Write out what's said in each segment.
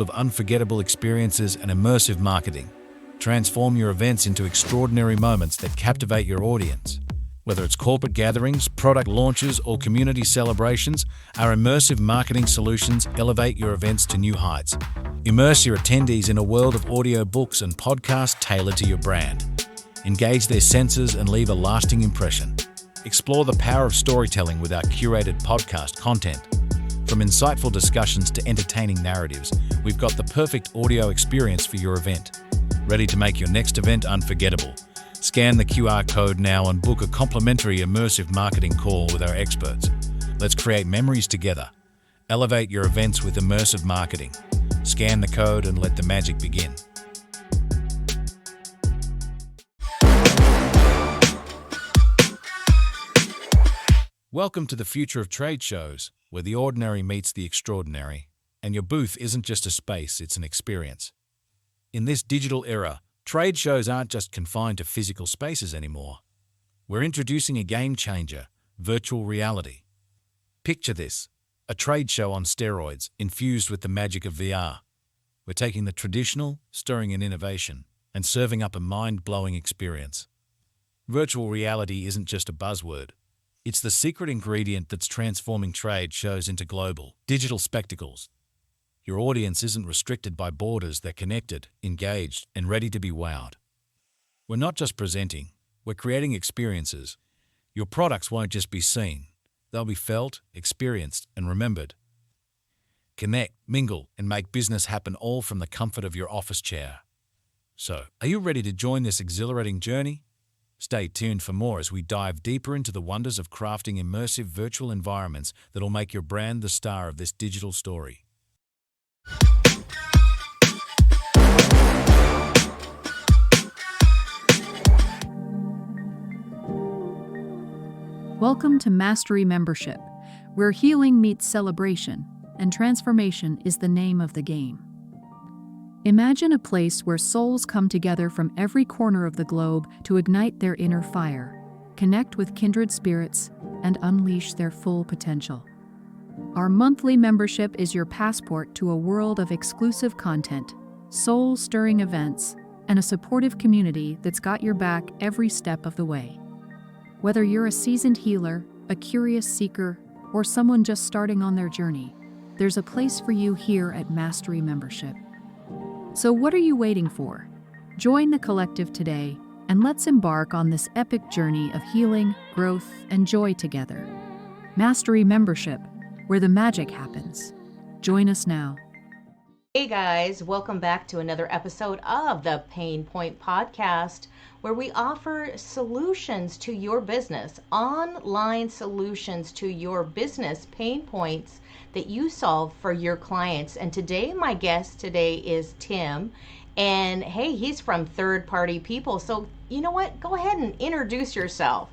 of unforgettable experiences and immersive marketing. Transform your events into extraordinary moments that captivate your audience. Whether it's corporate gatherings, product launches, or community celebrations, our immersive marketing solutions elevate your events to new heights. Immerse your attendees in a world of audiobooks and podcasts tailored to your brand. Engage their senses and leave a lasting impression. Explore the power of storytelling with our curated podcast content. From insightful discussions to entertaining narratives, we've got the perfect audio experience for your event. Ready to make your next event unforgettable? Scan the QR code now and book a complimentary immersive marketing call with our experts. Let's create memories together. Elevate your events with immersive marketing. Scan the code and let the magic begin. Welcome to the future of trade shows, where the ordinary meets the extraordinary, and your booth isn't just a space, it's an experience. In this digital era, trade shows aren't just confined to physical spaces anymore. We're introducing a game changer, virtual reality. Picture this, a trade show on steroids, infused with the magic of VR. We're taking the traditional, stirring in innovation, and serving up a mind-blowing experience. Virtual reality isn't just a buzzword. It's the secret ingredient that's transforming trade shows into global, digital spectacles. Your audience isn't restricted by borders, they're connected, engaged, and ready to be wowed. We're not just presenting, we're creating experiences. Your products won't just be seen, they'll be felt, experienced, and remembered. Connect, mingle, and make business happen all from the comfort of your office chair. So, are you ready to join this exhilarating journey? Stay tuned for more as we dive deeper into the wonders of crafting immersive virtual environments that'll make your brand the star of this digital story. Welcome to Mastery Membership, where healing meets celebration and transformation is the name of the game. Imagine a place where souls come together from every corner of the globe to ignite their inner fire, connect with kindred spirits, and unleash their full potential. Our monthly membership is your passport to a world of exclusive content, soul-stirring events, and a supportive community that's got your back every step of the way. Whether you're a seasoned healer, a curious seeker, or someone just starting on their journey, there's a place for you here at Mastery Membership. So what are you waiting for? Join the collective today, and let's embark on this epic journey of healing, growth, and joy together. Mastery Membership, where the magic happens. Join us now. Hey guys, welcome back to another episode of the Pain Point Podcast, where we offer solutions to your business, online solutions to your business pain points that you solve for your clients. And today, my guest today is Tim. And hey, he's from Third Party People. So you know what? Go ahead and introduce yourself.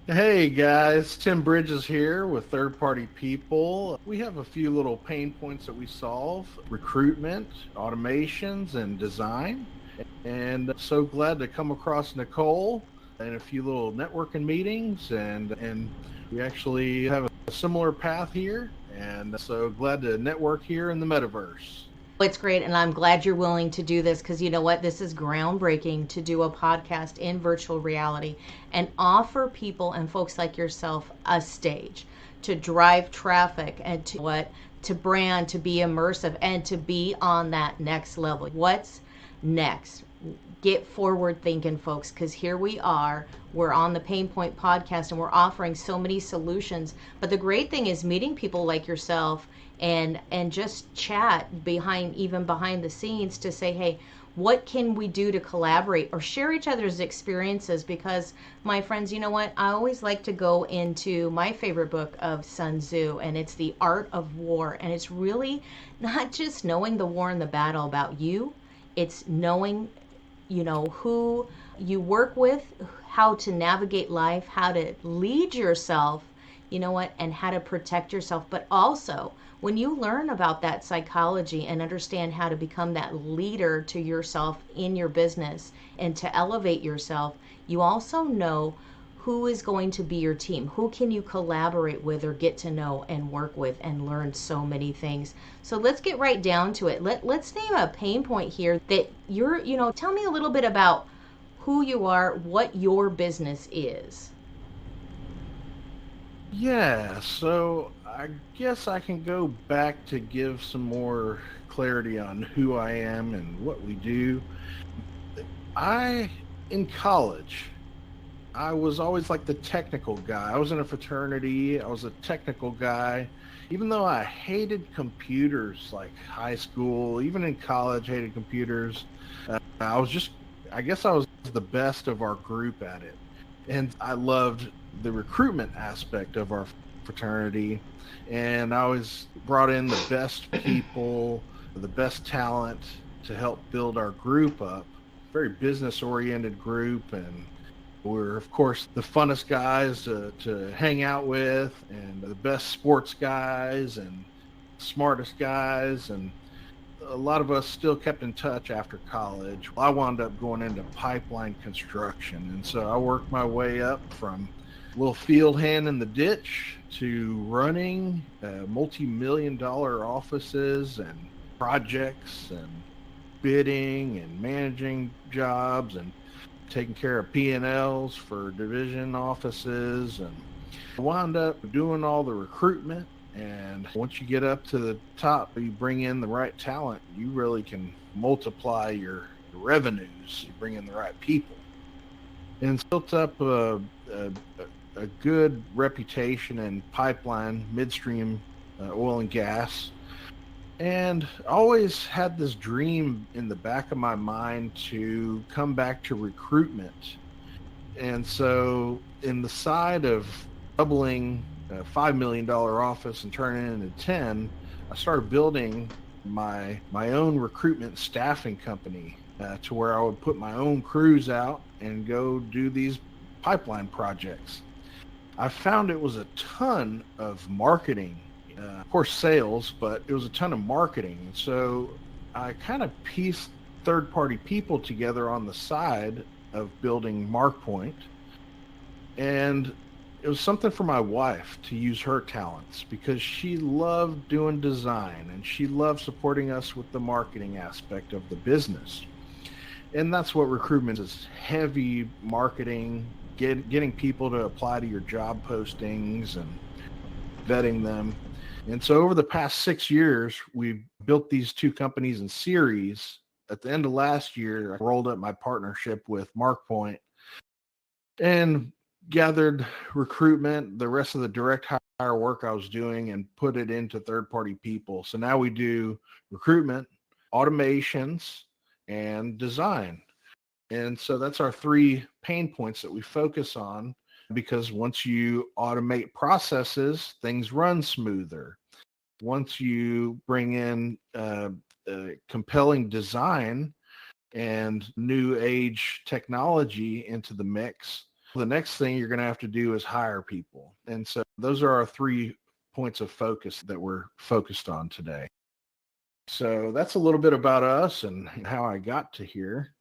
Hey guys, Tim Bridges here with Third Party People. We have a few little pain points that we solve: recruitment, automations, and design. And so glad to come across Nicole in a few little networking meetings, and we actually have a similar path here, and so glad to network here in the metaverse. It's great, and I'm glad you're willing to do this, because you know what? This is groundbreaking to do a podcast in virtual reality and offer people and folks like yourself a stage to drive traffic and to brand, to be immersive, and to be on that next level. What's next? Get forward thinking, folks, because here we are. We're on the Pain Point Podcast, and we're offering so many solutions. But the great thing is meeting people like yourself and just chat behind the scenes to say, hey, what can we do to collaborate or share each other's experiences? Because my friends, you know what? I always like to go into my favorite book of Sun Tzu, and it's The Art of War. And it's really not just knowing the war and the battle about you. It's knowing, who you work with, how to navigate life, how to lead yourself, and how to protect yourself. But also, when you learn about that psychology and understand how to become that leader to yourself in your business and to elevate yourself, you also know who is going to be your team? Who can you collaborate with or get to know and work with and learn so many things? So let's get right down to it. Let's name a pain point here that tell me a little bit about who you are, what your business is. Yeah, so I guess I can go back to give some more clarity on who I am and what we do. In college, I was always like the technical guy. I was in a fraternity. I was a technical guy. Even though I hated computers, like high school, even in college, hated computers. I guess I was the best of our group at it. And I loved the recruitment aspect of our fraternity. And I always brought in the best people, the best talent to help build our group up. Very business oriented group, and we're of course the funnest guys to hang out with, and the best sports guys and smartest guys, and a lot of us still kept in touch after college. I wound up going into pipeline construction, and so I worked my way up from a little field hand in the ditch to running multi-million-dollar offices and projects and bidding and managing jobs and taking care of P&Ls for division offices, and wound up doing all the recruitment. And once you get up to the top, you bring in the right talent, you really can multiply your revenues. You bring in the right people, and it's built up a good reputation in pipeline, midstream oil and gas. And I always had this dream in the back of my mind to come back to recruitment. And so in the side of doubling a $5 million office and turning it into 10, I started building my own recruitment staffing company to where I would put my own crews out and go do these pipeline projects. I found it was a ton of marketing, of course sales, but it was a ton of marketing. And so I kind of pieced third-party people together on the side of building MarkPoint. And it was something for my wife to use her talents, because she loved doing design and she loved supporting us with the marketing aspect of the business. And that's what recruitment is: heavy marketing, getting people to apply to your job postings and vetting them. And so over the past 6 years, we've built these two companies in series. At the end of last year, I rolled up my partnership with MarkPoint and gathered recruitment, the rest of the direct hire work I was doing, and put it into third-party people. So now we do recruitment, automations, and design. And so that's our three pain points that we focus on, because once you automate processes, things run smoother. Once you bring in compelling design and new age technology into the mix, the next thing you're going to have to do is hire people. And so those are our 3 points of focus that we're focused on today. So that's a little bit about us and how I got to here.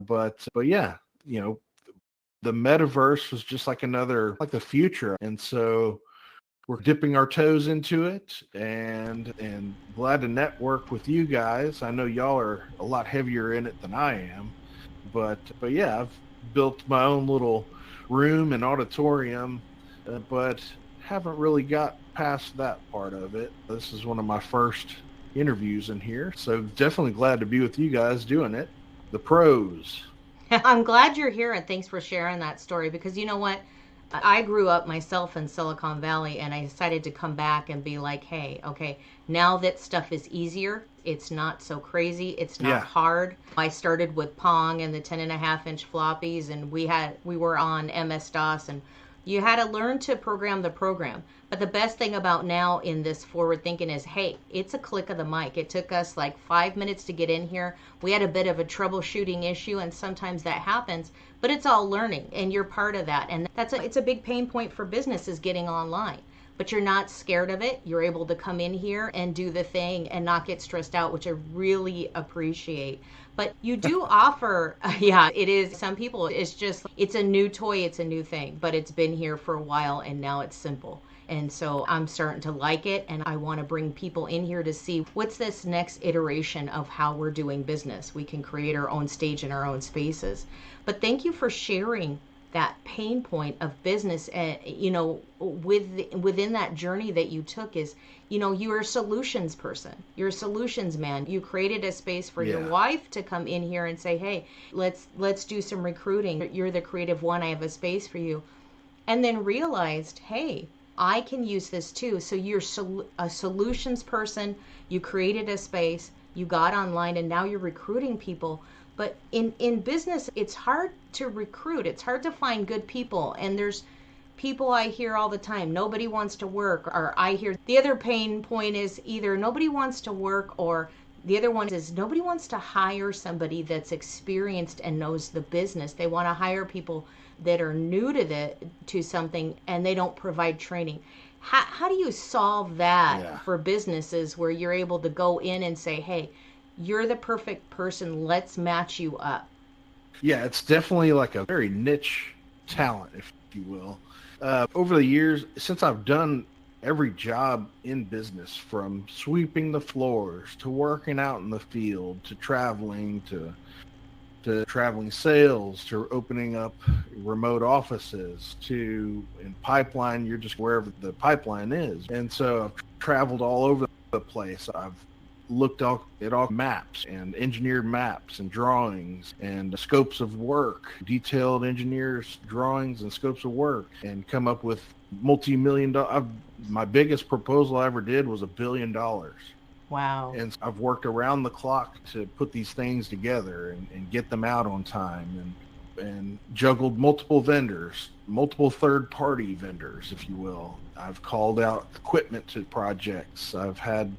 But yeah, the metaverse was just like the future. And so we're dipping our toes into it, and glad to network with you guys. I know y'all are a lot heavier in it than I am, but yeah, I've built my own little room and auditorium, but haven't really got past that part of it. This is one of my first interviews in here, so definitely glad to be with you guys doing it. The pros. I'm glad you're here, and thanks for sharing that story, because you know what? I grew up myself in Silicon Valley, and I decided to come back and be like, hey, okay, now that stuff is easier, it's not so crazy, it's not hard. I started with Pong and the 10.5-inch floppies, and we were on MS-DOS, and you had to learn to program the program. But the best thing about now in this forward thinking is, hey, it's a click of the mic. It took us like 5 minutes to get in here. We had a bit of a troubleshooting issue, and sometimes that happens, but it's all learning, and you're part of that. And it's a big pain point for businesses getting online. but you're not scared of it. You're able to come in here and do the thing and not get stressed out, which I really appreciate. But you do offer, yeah, it is. Some people, it's just, it's a new toy, it's a new thing, but it's been here for a while and now it's simple. And so I'm starting to like it, and I want to bring people in here to see what's this next iteration of how we're doing business. We can create our own stage in our own spaces. But thank you for sharing that pain point of business, within that journey that you took is, you're a solutions person. You're a solutions man. You created a space for your wife to come in here and say, hey, let's do some recruiting. You're the creative one. I have a space for you. And then realized, hey, I can use this too. So you're a solutions person. You created a space. You got online, and now you're recruiting people. But in business, it's hard to recruit. It's hard to find good people. And there's people I hear all the time, nobody wants to work. Or I hear the other pain point is either nobody wants to work, or the other one is nobody wants to hire somebody that's experienced and knows the business. They want to hire people that are new to something, and they don't provide training. How do you solve that for businesses where you're able to go in and say, hey, you're the perfect person, let's match you up? Yeah, it's definitely like a very niche talent, if you will. Over the years, since I've done every job in business, from sweeping the floors to working out in the field to traveling to traveling sales to opening up remote offices to in pipeline, you're just wherever the pipeline is. And so I've traveled all over the place. I've looked at all maps and engineered maps and drawings and scopes of work, detailed engineers drawings and scopes of work, and come up with multi-million-dollar. My biggest proposal I ever did was $1 billion. Wow. And I've worked around the clock to put these things together and get them out on time, and juggled multiple vendors, multiple third-party vendors, if you will. I've called out equipment to projects. I've had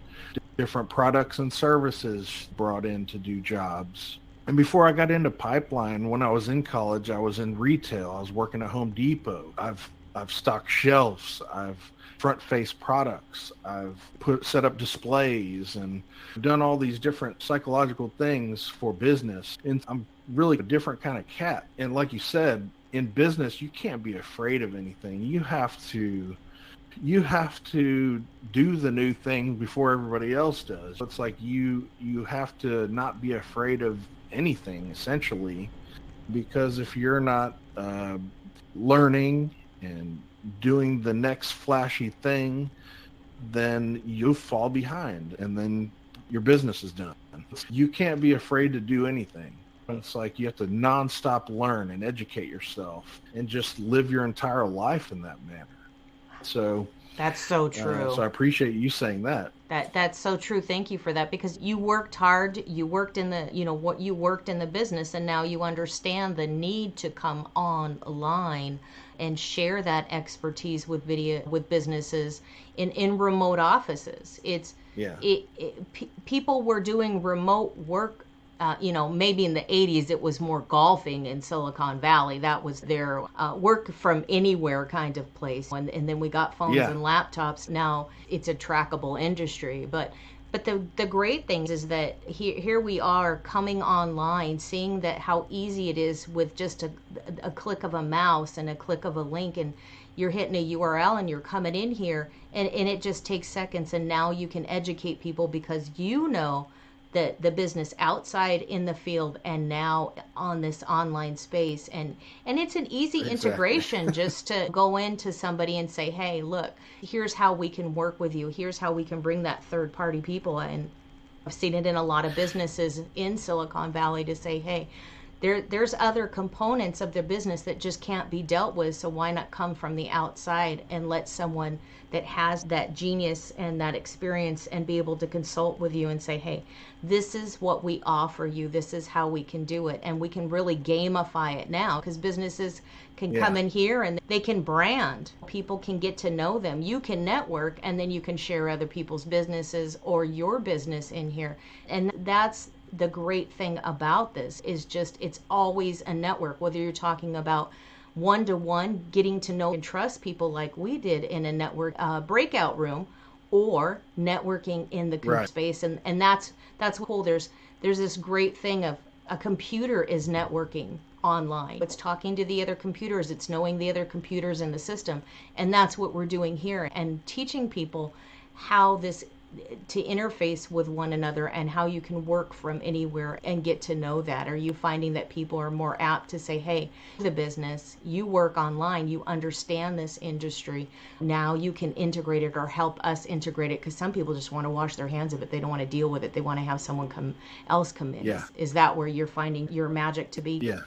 different products and services brought in to do jobs. And before I got into pipeline, when I was in college, I was in retail. I was working at Home Depot. I've stocked shelves. I've front-face products. I've set up displays and done all these different psychological things for business. And I'm really a different kind of cat. And like you said, in business, you can't be afraid of anything. You have to do the new thing before everybody else does. It's like you have to not be afraid of anything, essentially, because if you're not learning and doing the next flashy thing, then you'll fall behind, and then your business is done. You can't be afraid to do anything. It's like you have to nonstop learn and educate yourself and just live your entire life in that manner. So that's so true. So I appreciate you saying that. That's so true. Thank you for that, because you worked hard. You worked in the, you worked in the business, and now you understand the need to come online and share that expertise with businesses in remote offices. People were doing remote work. Maybe in the 80s it was more golfing in Silicon Valley. That was their work from anywhere kind of place. And then we got phones and laptops. Now it's a trackable industry. But the great thing is that here we are coming online, seeing that how easy it is with just a click of a mouse and a click of a link, and you're hitting a URL and you're coming in here, and it just takes seconds. And now you can educate people because the business outside in the field and now on this online space. And it's an easy integration just to go into somebody and say, hey, look, here's how we can work with you. Here's how we can bring that third party people. And I've seen it in a lot of businesses in Silicon Valley to say, hey, there's other components of their business that just can't be dealt with. So why not come from the outside and let someone that has that genius and that experience and be able to consult with you and say, hey, this is what we offer you. This is how we can do it. And we can really gamify it now, because businesses can come in here and they can brand. People can get to know them. You can network, and then you can share other people's businesses or your business in here. And that's the great thing about this, is just it's always a network, whether you're talking about one-to-one, getting to know and trust people like we did in a network breakout room, or networking in the Right. space. And that's cool. There's this great thing of a computer is networking online. It's talking to the other computers, it's knowing the other computers in the system. And that's what we're doing here, and teaching people how this to interface with one another and how you can work from anywhere and get to know that. Are you finding that people are more apt to say, hey, the business, you work online, you understand this industry, now you can integrate it or help us integrate it? Because some people just want to wash their hands of it. They don't want to deal with it. They want to have someone else come in. Yeah. Is that where you're finding your magic to be? Yeah.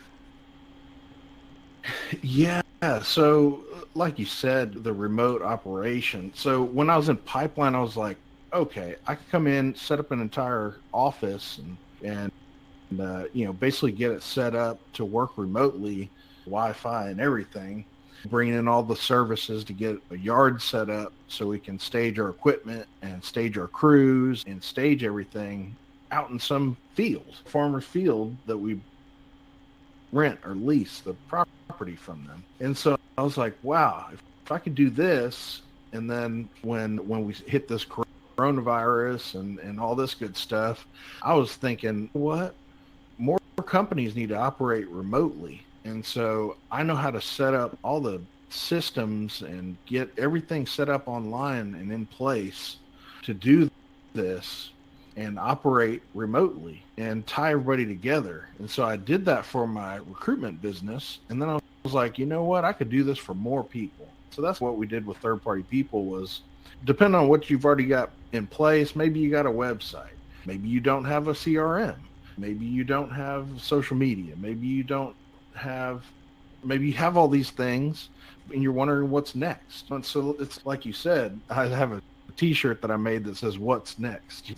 Yeah. So, like you said, the remote operation. So when I was in pipeline, I was like, okay, I could come in, set up an entire office, and basically get it set up to work remotely, Wi-Fi and everything. Bring in all the services to get a yard set up so we can stage our equipment and stage our crews and stage everything out in some field, farmer's field that we rent or lease the property from them. And so I was like, wow, if I could do this, and then when we hit this coronavirus and all this good stuff, I was thinking, what? More companies need to operate remotely. And so I know how to set up all the systems and get everything set up online and in place to do this and operate remotely and tie everybody together. And so I did that for my recruitment business. And then I was like, you know what? I could do this for more people. So that's what we did with third-party people. Was depending on what you've already got in place, maybe you got a website. Maybe you don't have a CRM. Maybe you don't have social media. Maybe you have all these things and you're wondering what's next. And so it's like you said, I have a t-shirt that I made that says, what's next?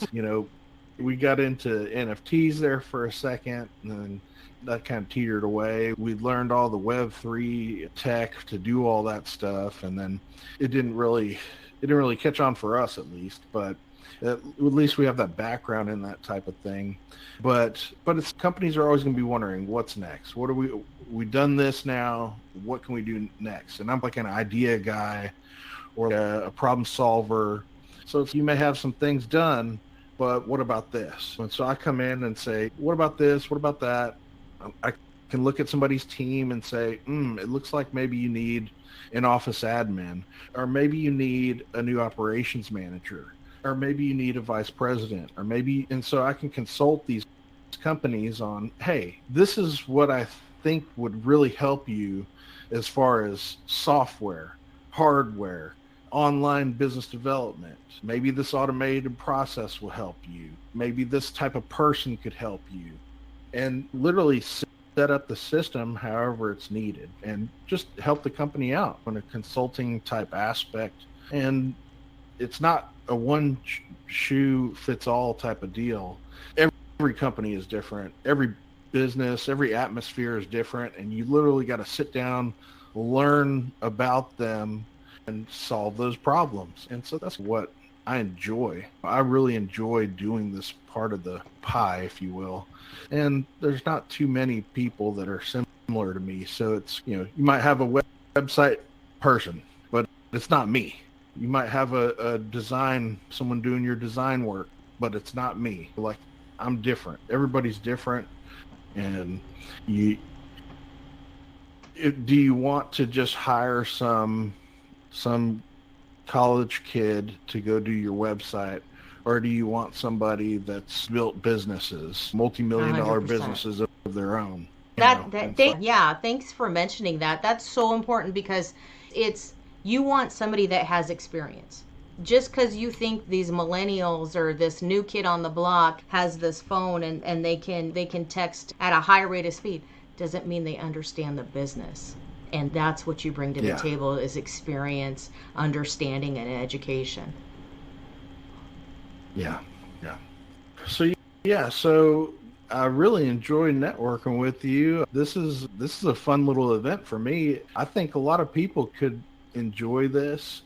We got into NFTs there for a second, and then that kind of teetered away. We learned all the Web3 tech to do all that stuff. And then it didn't really catch on for us, at least, but at least we have that background in that type of thing. But it's companies are always going to be wondering what's next. What are we done this now? What can we do next? And I'm like an idea guy or a problem solver. So if you may have some things done, but what about this? And so I come in and say, what about this? What about that? I can look at somebody's team and say, it looks like maybe you need an office admin, or maybe you need a new operations manager, or maybe you need a vice president, and so I can consult these companies on, hey, this is what I think would really help you as far as software, hardware, online business development. Maybe this automated process will help you. Maybe this type of person could help you. And literally set up the system however it's needed and just help the company out on a consulting type aspect. And it's not a one shoe fits all type of deal. Every company is different. Every business, every atmosphere is different. And you literally got to sit down, learn about them, and solve those problems. And so that's what I enjoy. I really enjoy doing this part of the pie, if you will. And there's not too many people that are similar to me. So it's, you might have a website person, but it's not me. You might have a design, someone doing your design work, but it's not me. Like, I'm different. Everybody's different. And do you want to just hire some college kid to go do your website, or do you want somebody that's built businesses, multi-million-dollar 100%. businesses of their own? Yeah, thanks for mentioning that. That's so important, because you want somebody that has experience. Just because you think these millennials or this new kid on the block has this phone and they can text at a high rate of speed doesn't mean they understand the business. And that's what you bring to the table, is experience, understanding, and education. Yeah. So I really enjoy networking with you. This is a fun little event for me. I think a lot of people could enjoy this.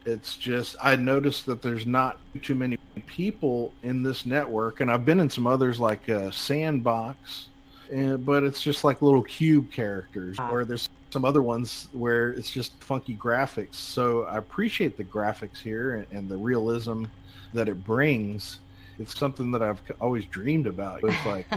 It's just, I noticed that there's not too many people in this network, and I've been in some others like Sandbox, but it's just like little cube characters, or there's some other ones where it's just funky graphics. So I appreciate the graphics here and the realism that it brings. It's something that I've always dreamed about. It's like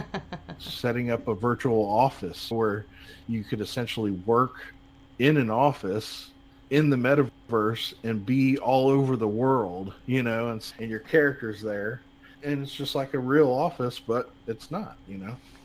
setting up a virtual office where you could essentially work in an office in the metaverse and be all over the world, and your character's there. And it's just like a real office, but it's not.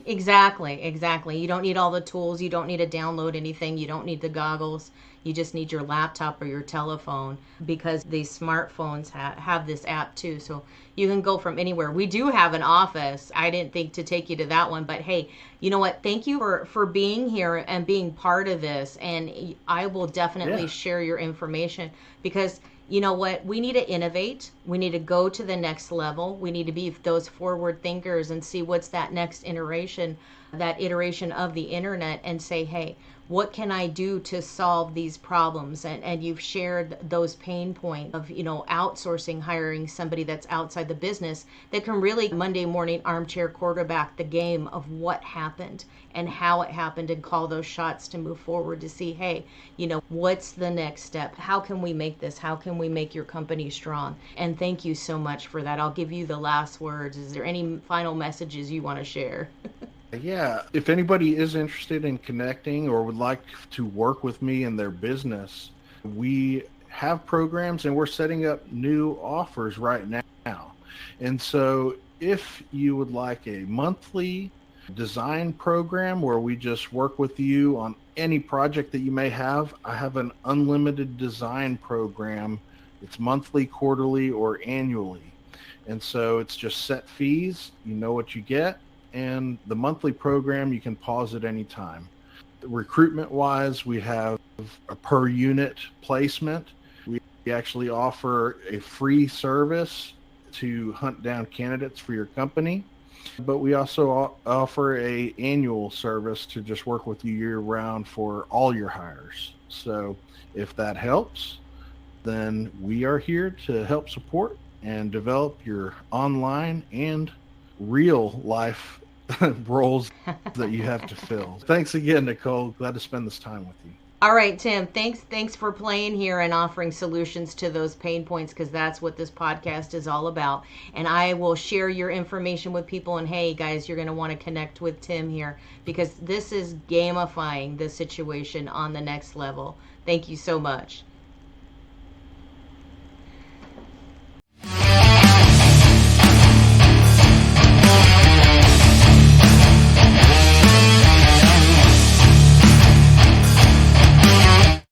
Exactly. You don't need all the tools. You don't need to download anything. You don't need the goggles. You just need your laptop or your telephone, because these smartphones have this app too. So you can go from anywhere. We do have an office. I didn't think to take you to that one, but hey, you know what? Thank you for being here and being part of this. And I will definitely share your information, because you know what? We need to innovate. We need to go to the next level. We need to be those forward thinkers and see what's that next iteration of the internet, and say, hey, what can I do to solve these problems? And you've shared those pain points of, outsourcing, hiring somebody that's outside the business that can really Monday morning armchair quarterback the game of what happened and how it happened, and call those shots to move forward to see, hey, what's the next step? How can we make this? How can we make your company strong? And thank you so much for that. I'll give you the last words. Is there any final messages you want to share? Yeah, if anybody is interested in connecting or would like to work with me in their business, we have programs and we're setting up new offers right now. And so if you would like a monthly design program where we just work with you on any project that you may have, I have an unlimited design program. It's monthly, quarterly, or annually. And so it's just set fees. You know what you get. And the monthly program, you can pause at any time. Recruitment wise, we have a per unit placement. We actually offer a free service to hunt down candidates for your company, but we also offer a annual service to just work with you year round for all your hires. So if that helps, then we are here to help support and develop your online and real life roles that you have to fill. Thanks again, Nicole. Glad to spend this time with you. All right, Tim, thanks for playing here and offering solutions to those pain points, because that's what this podcast is all about. And I will share your information with people. And hey, guys, you're going to want to connect with Tim here, because this is gamifying the situation on the next level. Thank you so much.